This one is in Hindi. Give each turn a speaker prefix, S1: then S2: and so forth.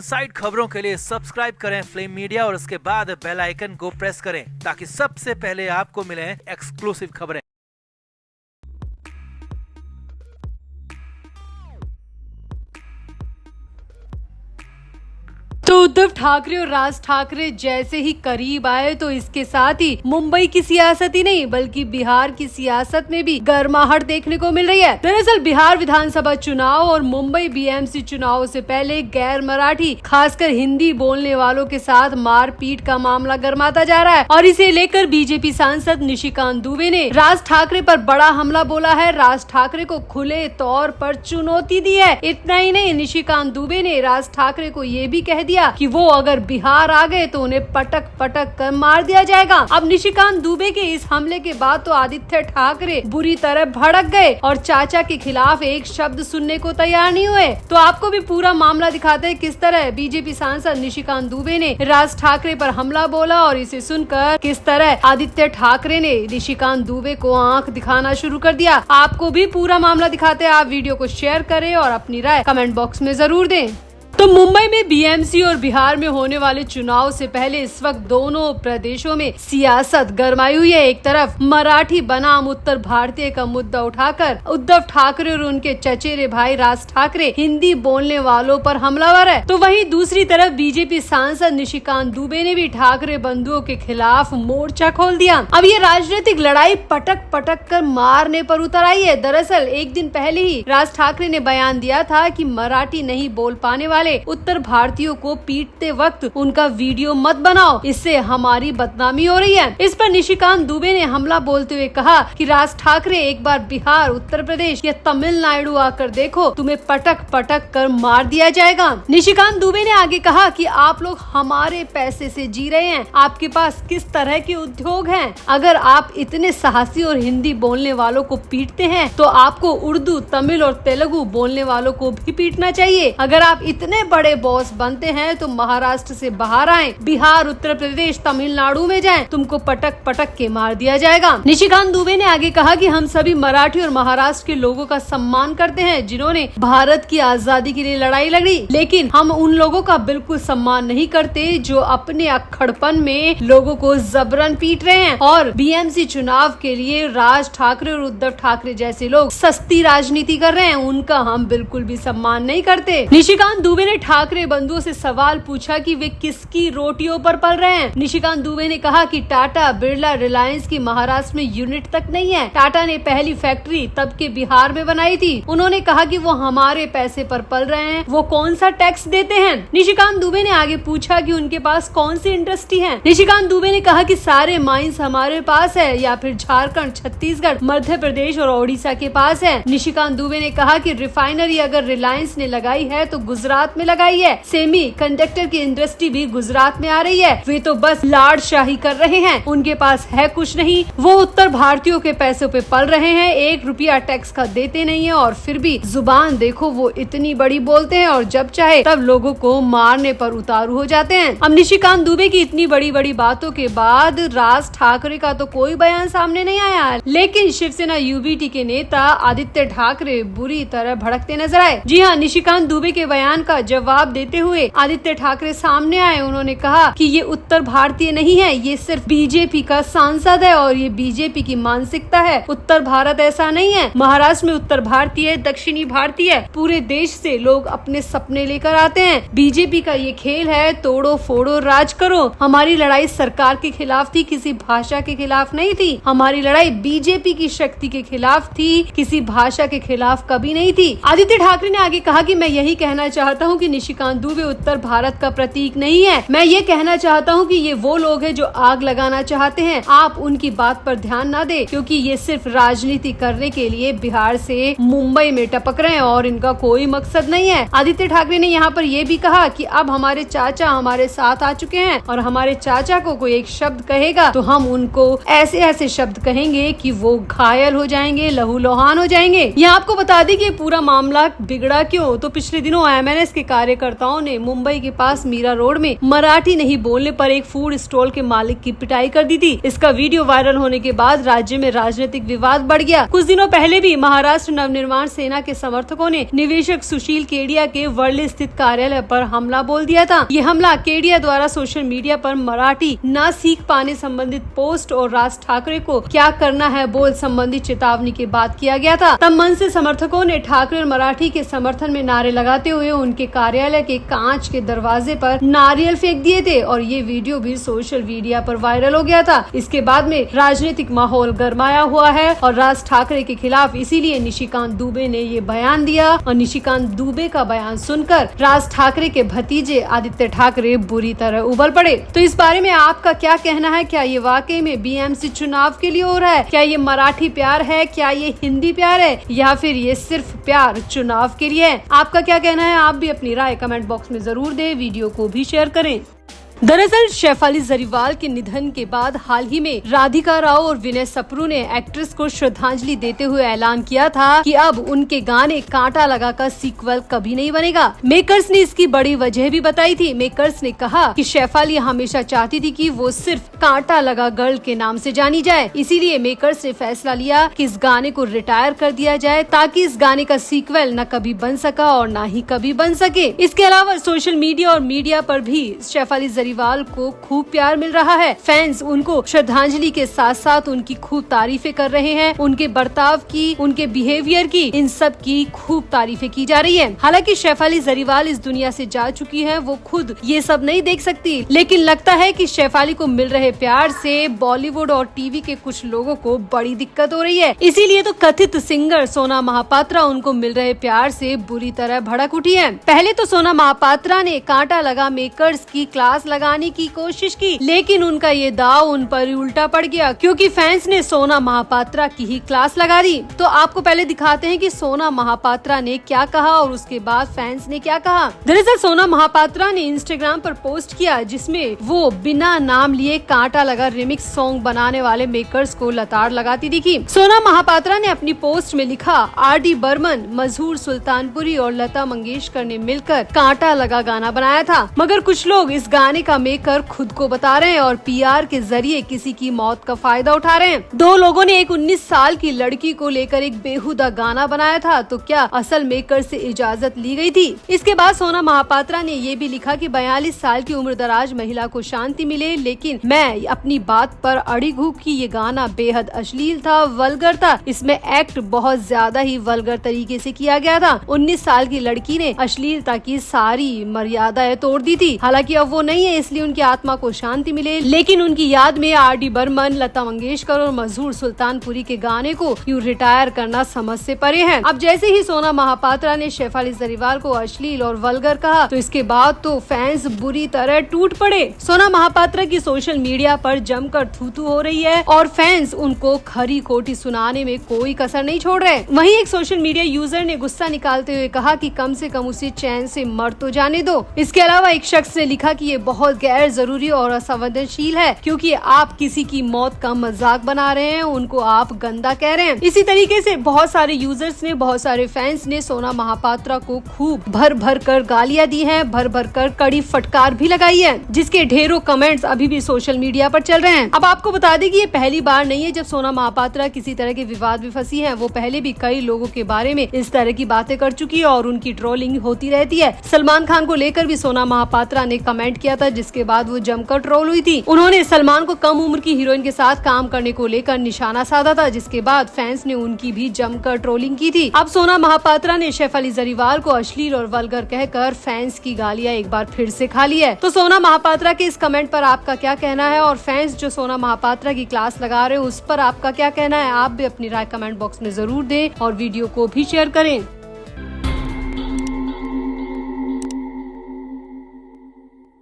S1: साइड खबरों के लिए सब्सक्राइब करें फ्लेम मीडिया और उसके बाद बेल आइकन को प्रेस करें ताकि सबसे पहले आपको मिले एक्सक्लूसिव खबरें।
S2: तो उद्धव ठाकरे और राज ठाकरे जैसे ही करीब आए तो इसके साथ ही मुंबई की सियासत ही नहीं बल्कि बिहार की सियासत में भी गर्माहट देखने को मिल रही है। दरअसल बिहार विधानसभा चुनाव और मुंबई बीएमसी चुनाव से पहले गैर मराठी खासकर हिंदी बोलने वालों के साथ मारपीट का मामला गर्माता जा रहा है और इसे लेकर बीजेपी सांसद निशिकांत दुबे ने राज ठाकरे पर बड़ा हमला बोला है। राज ठाकरे को खुले तौर पर चुनौती दी है। इतना ही नहीं, निशिकांत दुबे ने राज ठाकरे को ये भी कह दिया कि वो अगर बिहार आ गए तो उन्हें पटक पटक कर मार दिया जाएगा। अब निशिकांत दुबे के इस हमले के बाद तो आदित्य ठाकरे बुरी तरह भड़क गए और चाचा के खिलाफ एक शब्द सुनने को तैयार नहीं हुए। तो आपको भी पूरा मामला दिखाते हैं किस तरह बीजेपी सांसद निशिकांत दुबे ने राज ठाकरे पर हमला बोला और इसे सुनकर किस तरह आदित्य ठाकरे ने निशिकांत दुबे को आंख दिखाना शुरू कर दिया। आपको भी पूरा मामला दिखाते हैं। आप वीडियो को शेयर करें और अपनी राय कमेंट बॉक्स में जरूर दें। तो मुंबई में बीएमसी और बिहार में होने वाले चुनाव से पहले इस वक्त दोनों प्रदेशों में सियासत गरमाई हुई है। एक तरफ मराठी बनाम उत्तर भारतीय का मुद्दा उठाकर उद्धव ठाकरे और उनके चचेरे भाई राज ठाकरे हिंदी बोलने वालों पर हमलावर है, तो वहीं दूसरी तरफ बीजेपी सांसद निशिकांत दुबे ने भी ठाकरे बंधुओं के खिलाफ मोर्चा खोल दिया। अब ये राजनीतिक लड़ाई पटक पटक कर मारने पर उतर आई है। दरअसल एक दिन पहले ही राज ठाकरे ने बयान दिया था कि मराठी नहीं बोल पाने वाले उत्तर भारतीयों को पीटते वक्त उनका वीडियो मत बनाओ, इससे हमारी बदनामी हो रही है। इस पर निशिकांत दुबे ने हमला बोलते हुए कहा कि राज ठाकरे एक बार बिहार, उत्तर प्रदेश या तमिलनाडु आकर देखो, तुम्हें पटक पटक कर मार दिया जाएगा। निशिकांत दुबे ने आगे कहा कि आप लोग हमारे पैसे से जी रहे हैं, आपके पास किस तरह के उद्योग हैं? अगर आप इतने साहसी और हिंदी बोलने वालों को पीटते हैं तो आपको उर्दू, तमिल और तेलुगु बोलने वालों को भी पीटना चाहिए। अगर आप इतने बड़े बॉस बनते हैं तो महाराष्ट्र से बाहर आएं, बिहार, उत्तर प्रदेश, तमिलनाडु में जाएं, तुमको पटक पटक के मार दिया जाएगा। निशिकांत दुबे ने आगे कहा कि हम सभी मराठी और महाराष्ट्र के लोगों का सम्मान करते हैं जिन्होंने भारत की आजादी के लिए लड़ाई लड़ी, लेकिन हम उन लोगों का बिल्कुल सम्मान नहीं करते जो अपने अक्खड़पन में लोगों को जबरन पीट रहे हैं। और बीएमसी चुनाव के लिए राज ठाकरे और उद्धव ठाकरे जैसे लोग सस्ती राजनीति कर रहे हैं, उनका हम बिल्कुल भी सम्मान नहीं करते। निशिकांत दुबे ने ठाकरे बंधुओं से सवाल पूछा कि वे किसकी रोटियों पर पल रहे हैं। निशिकांत दुबे ने कहा कि टाटा, बिरला, रिलायंस की महाराष्ट्र में यूनिट तक नहीं है। टाटा ने पहली फैक्ट्री तब के बिहार में बनाई थी। उन्होंने कहा कि वो हमारे पैसे पर पल रहे हैं, वो कौन सा टैक्स देते हैं? निशिकांत दुबे ने आगे पूछा कि उनके पास कौन सी इंडस्ट्री है। निशिकांत दुबे ने कहा कि सारे माइंस हमारे पास है या फिर झारखंड, छत्तीसगढ़, मध्य प्रदेश और ओडिशा के पास है। निशिकांत दुबे ने कहा कि रिफाइनरी अगर रिलायंस ने लगाई है तो गुजरात में लगाई है। सेमी कंडक्टर की इंडस्ट्री भी गुजरात में आ रही है। वे तो बस लाड़शाही कर रहे हैं, उनके पास है कुछ नहीं। वो उत्तर भारतीयों के पैसों पे पल रहे हैं, 1 रुपया टैक्स का देते नहीं है और फिर भी जुबान देखो वो इतनी बड़ी बोलते हैं और जब चाहे तब लोगों को मारने पर उतारू हो जाते हैं। अब निशिकांत दुबे की इतनी बड़ी बड़ी बातों के बाद राज ठाकरे का तो कोई बयान सामने नहीं आया, लेकिन शिवसेना यूबीटी के नेता आदित्य ठाकरे बुरी तरह भड़कते नजर आए। जी हाँ, निशिकांत दुबे के बयान का जवाब देते हुए आदित्य ठाकरे सामने आए। उन्होंने कहा कि ये उत्तर भारतीय नहीं है, ये सिर्फ बीजेपी का सांसद है और ये बीजेपी की मानसिकता है। उत्तर भारत ऐसा नहीं है। महाराष्ट्र में उत्तर भारतीय, दक्षिणी भारतीय, पूरे देश से लोग अपने सपने लेकर आते हैं। बीजेपी का ये खेल है, तोड़ो फोड़ो राज करो। हमारी लड़ाई सरकार के खिलाफ थी, किसी भाषा के खिलाफ नहीं थी। हमारी लड़ाई बीजेपी की शक्ति के खिलाफ थी, किसी भाषा के खिलाफ कभी नहीं थी। आदित्य ठाकरे ने आगे कहा कि मैं यही कहना चाहता हूँ कि निशिकांत दुबे उत्तर भारत का प्रतीक नहीं है। मैं ये कहना चाहता हूँ कि ये वो लोग हैं जो आग लगाना चाहते हैं। आप उनकी बात पर ध्यान ना दें क्योंकि ये सिर्फ राजनीति करने के लिए बिहार से मुंबई में टपक रहे हैं और इनका कोई मकसद नहीं है। आदित्य ठाकरे ने यहाँ पर ये भी कहा कि अब हमारे चाचा हमारे साथ आ चुके हैं और हमारे चाचा को कोई एक शब्द कहेगा तो हम उनको ऐसे ऐसे शब्द कहेंगे कि वो घायल हो जाएंगे, लहूलुहान हो जाएंगे। यहाँ आपको बता दी कि पूरा मामला बिगड़ा क्यों। तो पिछले दिनों एमएनएस के के कार्यकर्ताओं ने मुंबई के पास मीरा रोड में मराठी नहीं बोलने पर एक फूड स्टॉल के मालिक की पिटाई कर दी थी। इसका वीडियो वायरल होने के बाद राज्य में राजनीतिक विवाद बढ़ गया। कुछ दिनों पहले भी महाराष्ट्र नवनिर्माण सेना के समर्थकों ने निवेशक सुशील केडिया के वर्ली स्थित कार्यालय पर हमला बोल दिया था। ये हमला केडिया द्वारा सोशल मीडिया पर मराठी न सीख पाने संबंधित पोस्ट और राज ठाकरे को क्या करना है बोल संबंधित चेतावनी के बाद किया गया था। तब मन से समर्थकों ने ठाकरे और मराठी के समर्थन में नारे लगाते हुए उनके कार्यालय के कांच के दरवाजे पर नारियल फेंक दिए थे और ये वीडियो भी सोशल मीडिया पर वायरल हो गया था। इसके बाद में राजनीतिक माहौल गरमाया हुआ है और राज ठाकरे के खिलाफ इसीलिए निशिकांत दुबे ने ये बयान दिया और निशिकांत दुबे का बयान सुनकर राज ठाकरे के भतीजे आदित्य ठाकरे बुरी तरह उबल पड़े। तो इस बारे में आपका क्या कहना है? क्या ये वाकई में बीएमसी चुनाव के लिए हो रहा है? क्या ये मराठी प्यार है? क्या ये हिंदी प्यार है या फिर ये सिर्फ प्यार चुनाव के लिए है? आपका क्या कहना है? आप भी अपनी राय कमेंट बॉक्स में जरूर दें। वीडियो को भी शेयर करें। दरअसल शेफाली जरीवाल के निधन के बाद हाल ही में राधिका राव और विनय सप्रू ने एक्ट्रेस को श्रद्धांजलि देते हुए ऐलान किया था कि अब उनके गाने कांटा लगा का सीक्वल कभी नहीं बनेगा। मेकर्स ने इसकी बड़ी वजह भी बताई थी। मेकर्स ने कहा कि शेफाली हमेशा चाहती थी कि वो सिर्फ कांटा लगा गर्ल के नाम से जानी जाए, इसीलिए मेकर्स ने फैसला लिया कि इस गाने को रिटायर कर दिया जाए ताकि इस गाने का सीक्वल न कभी बन सका और न ही कभी बन सके। इसके अलावा सोशल मीडिया और मीडिया पर भी शेफाली जरीवाल को खूब प्यार मिल रहा है। फैंस उनको श्रद्धांजलि के साथ साथ उनकी खूब तारीफें कर रहे हैं। उनके बर्ताव की, उनके बिहेवियर की, इन सब की खूब तारीफें की जा रही है। हालांकि शेफाली जरीवाल इस दुनिया से जा चुकी है, वो खुद ये सब नहीं देख सकती, लेकिन लगता है कि शेफाली को मिल रहे प्यार से बॉलीवुड और टीवी के कुछ लोगों को बड़ी दिक्कत हो रही है। इसीलिए तो कथित सिंगर सोना महापात्रा उनको मिल रहे प्यार से बुरी तरह भड़क उठी है। पहले तो सोना महापात्रा ने कांटा लगा मेकर्स की क्लास लगाने की कोशिश की, लेकिन उनका ये दाव उन पर उल्टा पड़ गया क्योंकि फैंस ने सोना महापात्रा की ही क्लास लगा दी। तो आपको पहले दिखाते हैं कि सोना महापात्रा ने क्या कहा और उसके बाद फैंस ने क्या कहा। दरअसल सोना महापात्रा ने इंस्टाग्राम पर पोस्ट किया जिसमें वो बिना नाम लिए कांटा लगा रिमिक्स सॉन्ग बनाने वाले मेकर्स को लताड़ लगाती दिखी। सोना महापात्रा ने अपनी पोस्ट में लिखा, आर.डी. बर्मन, मजहूर सुल्तानपुरी और लता मंगेशकर ने मिलकर कांटा लगा गाना बनाया था, मगर कुछ लोग इस गाने का मेकर खुद को बता रहे हैं और पीआर के जरिए किसी की मौत का फायदा उठा रहे हैं। दो लोगों ने एक 19 साल की लड़की को लेकर एक बेहुदा गाना बनाया था, तो क्या असल मेकर से इजाजत ली गई थी? इसके बाद सोना महापात्रा ने ये भी लिखा कि 42 साल की उम्रदराज महिला को शांति मिले, लेकिन मैं अपनी बात पर अड़ी हूँ कि ये गाना बेहद अश्लील था, वल्गर था। इसमें एक्ट बहुत ज्यादा ही वल्गर तरीके से किया गया था। 19 साल की लड़की ने अश्लीलता की सारी मर्यादाएं तोड़ दी थी। हालांकि अब वो नहीं है, इसलिए उनकी आत्मा को शांति मिले, लेकिन उनकी याद में आर.डी. बर्मन, लता मंगेशकर और मजहूर सुल्तानपुरी के गाने को यूँ रिटायर करना समझ से परे है। अब जैसे ही सोना महापात्रा ने शेफाली जरीवाल को अश्लील और वल्गर कहा, तो इसके बाद तो फैंस बुरी तरह टूट पड़े। सोना महापात्रा की सोशल मीडिया पर जमकर थू-थू हो रही है और फैंस उनको खरी खोटी सुनाने में कोई कसर नहीं छोड़ रहे। वहीं एक सोशल मीडिया यूजर ने गुस्सा निकालते हुए कहा कि कम से कम उसे चैन से मर तो जाने दो। इसके अलावा एक शख्स ने लिखा कि ये बहुत गैर जरूरी और असंवेदनशील है क्योंकि आप किसी की मौत का मजाक बना रहे हैं, उनको आप गंदा कह रहे हैं। इसी तरीके से बहुत सारे यूजर्स ने, बहुत सारे फैंस ने सोना महापात्रा को खूब भर भर कर गालियां दी हैं, भर भर कर कड़ी फटकार भी लगाई है, जिसके ढेरों कमेंट्स अभी भी सोशल मीडिया पर चल रहे हैं। अब आपको बता दें कि ये पहली बार नहीं है जब सोना महापात्रा किसी तरह के विवाद में फंसी है। वो पहले भी कई लोगों के बारे में इस तरह की बातें कर चुकी है और उनकी ट्रोलिंग होती रहती है। सलमान खान को लेकर भी सोना महापात्रा ने कमेंट किया था, जिसके बाद वो जमकर ट्रोल हुई थी। उन्होंने सलमान को कम उम्र की हीरोइन के साथ काम करने को लेकर निशाना साधा था, जिसके बाद फैंस ने उनकी भी जमकर ट्रोलिंग की थी। अब सोना महापात्रा ने शेफाली जरीवाल को अश्लील और वल्गर कहकर फैंस की गालियां एक बार फिर से खा ली है। तो सोना महापात्रा के इस कमेंट पर आपका क्या कहना है और फैंस जो सोना महापात्रा की क्लास लगा रहे हैं उस पर आपका क्या कहना है? आप भी अपनी राय कमेंट बॉक्स में जरूर दें और वीडियो को भी शेयर करें।